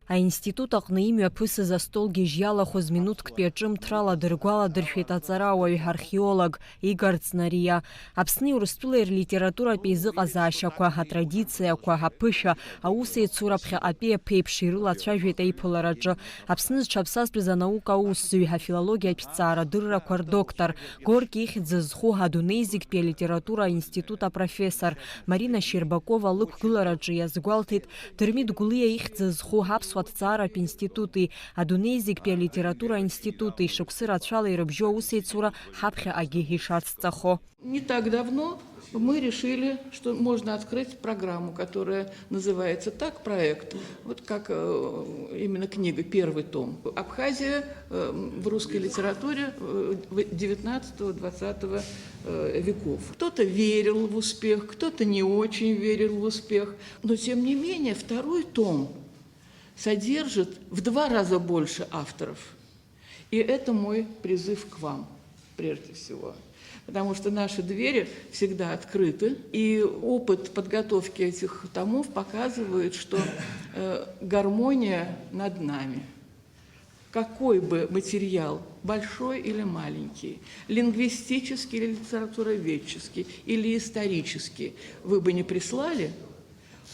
Аинститут аҟны имҩаԥысыз астолгьежь иалахәыз минуҭктәи аҿымҭрала дыргәаладыршәеит аҵарауаҩ археолог Игор Ҵнариа. Аԥсни Урыстәылеи рлитературатә еизыҟазаашьақәа, атрадициақәа, аԥышәа, аусеицура ԥхьаҟатәи аԥеиԥш ирылацәажәеит аиԥылараҿы. Аԥсны зҽаԥсазтәыз анаука аусзуҩ, афилологиатә ҭҵаарадыррақәа рдоктор, Горки ихьӡ зху адунеи зегьтәи алитература аинститут апрофессор Марина Щербакова лықәгылараҿы иазгәалҭеит Дырмит Гәлиа ихьӡ зху аԥсуа ҭҵааратә институти, адунеи зегьтәи алитература институти шықәсы рацәала ирыбжьоу аусеицура ҳаԥхьаҟагьы ишацҵахо. Не так давно мы решили, что можно открыть программу, которая называется так, проект, вот как именно книга, первый том. Абхазия в русской литературе 19-20 веков. Кто-то верил в успех, кто-то не очень верил в успех, но тем не менее второй том содержит в 2 раза больше авторов. И это мой призыв к вам, прежде всего. Потому что наши двери всегда открыты, и опыт подготовки этих томов показывает, что гармония над нами. Какой бы материал, большой или маленький, лингвистический или литературоведческий, или исторический, вы бы не прислали,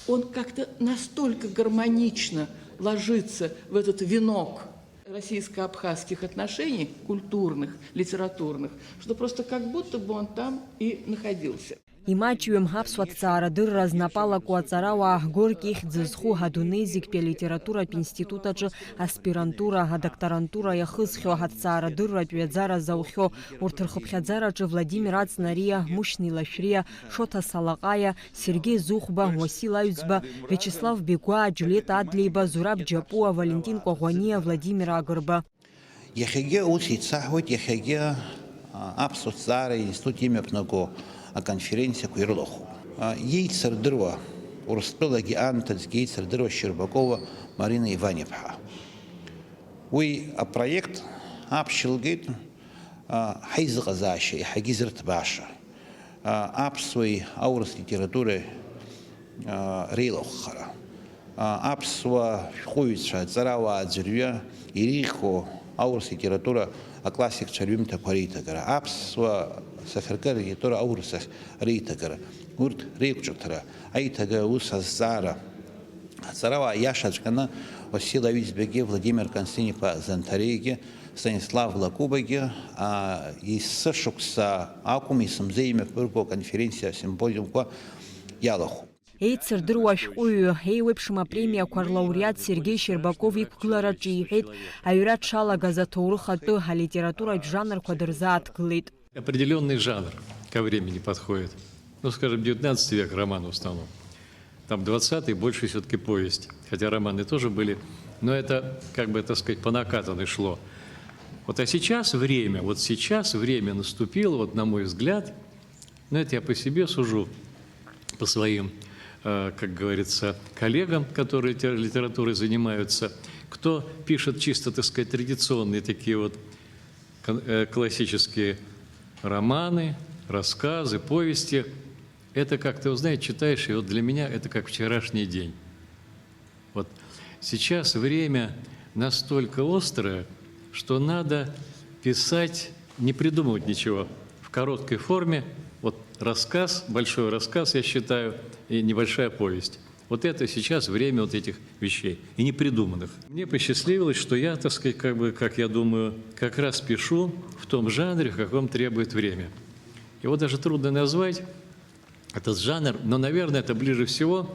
он как-то настолько гармонично ложится в этот венок российско-абхазских отношений, культурных, литературных, что просто как будто бы он там и находился. Имаҷҩым ҳаԥсуа ҭҵаарадырра знапалакуа аҵарауаа Горки ихьӡ зху адунеи зегьтәи алитературатә институт аҿы аспирантура, адокторантура иахысхьоу ҳаҭҵаарадырратә ҩаӡара заухьоу урҭ рхыԥхьаӡараҿы Владимир Ацнариа, Мушьни Лашәриа, Шоҭа Салаҟаиа, Сергеи Зухба, Уасил Аҩӡба, Виачеслав Бегәаа, Џьулиета Адлеиба, Зураб Џьапуа, Валентин Кәаӷәаниа, Владимир Агрба. Иахьагьы ус еицаҳауеит, иахьагьы аԥсуа ҭҵаара институт имҩаԥнаго аконференциақәа ирылахуп. Иеицырдыруа Урыстәылагьы аамҭазгьы иеицырдыруа Щербакова Марина Иван-иԥҳа. Уи апроект аԥшьылгеит ҳаизыҟазаашьа иаҳагьы изырҭбааша. Аԥсуеи аурыс литературеи реилахәхара. Аԥсуа шәҟәыҩҩцәа, аҵарауаа аӡәырҩы иреиӷьу аурыс литература аклассикцәа рҩымҭақәа реиҭагара. Аԥсуа сахьаркыра литература аурыс реиҭагара. Урҭ реиқәҿыҭра, аиҭагара ус азҵаара. Аҵарауаа иашаҵәҟьаны Уасил Аҩӡбагьы, Владимир Константин-иԥа Занҭариагьы, Станислав Лакубагьы ессы шықәса акәым есымза имҩаԥырго конференциа, симпозиумқәа иалахуп. Еицырдыруа ашәҟәыҩҩы, еиуеиԥшым апремиақәа рлауреат Сергеи Щербаков иқәгылараҿы иҳәеит, аҩра дшалагаз аҭоурых атәы алитературатә жанрқәа дырзааҭгылеит. Определенный жанр ко времени подходит. Ну, скажем, 19 век роман в основном. Там 20-й больше все-таки повесть. Хотя романы тоже были, но это, как бы, так сказать, по накатанной шло. Вот а сейчас время, наступило, вот на мой взгляд, но это я по себе сужу, по своим, как говорится, коллегам, которые литературой занимаются, кто пишет чисто, так сказать, традиционные такие вот классические романы, рассказы, повести. Это как-то, вы знаете, читаешь, и вот для меня это как вчерашний день. Вот сейчас время настолько острое, что надо писать, не придумывать ничего, в короткой форме. Вот рассказ, большой рассказ, я считаю, и небольшая повесть. Вот это сейчас время вот этих вещей, и непридуманных. Мне посчастливилось, что я, так сказать, как я думаю, как раз пишу в том жанре, в каком требует время. Его даже трудно назвать, этот жанр, но, наверное, это ближе всего,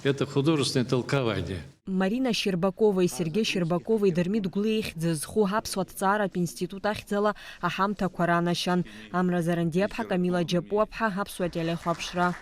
это художественное толкование. Марина Щербакова, Сергей Щербакова, Дырмит Гәлиа ихьӡ зху ҳаԥсуа ҭҵааратә институт ахьӡала аҳамҭақәа ранашьан. Амра Заранди-аԥҳа, Камила Џьапуа-ԥҳа, Аԥсуа телехәаԥшра.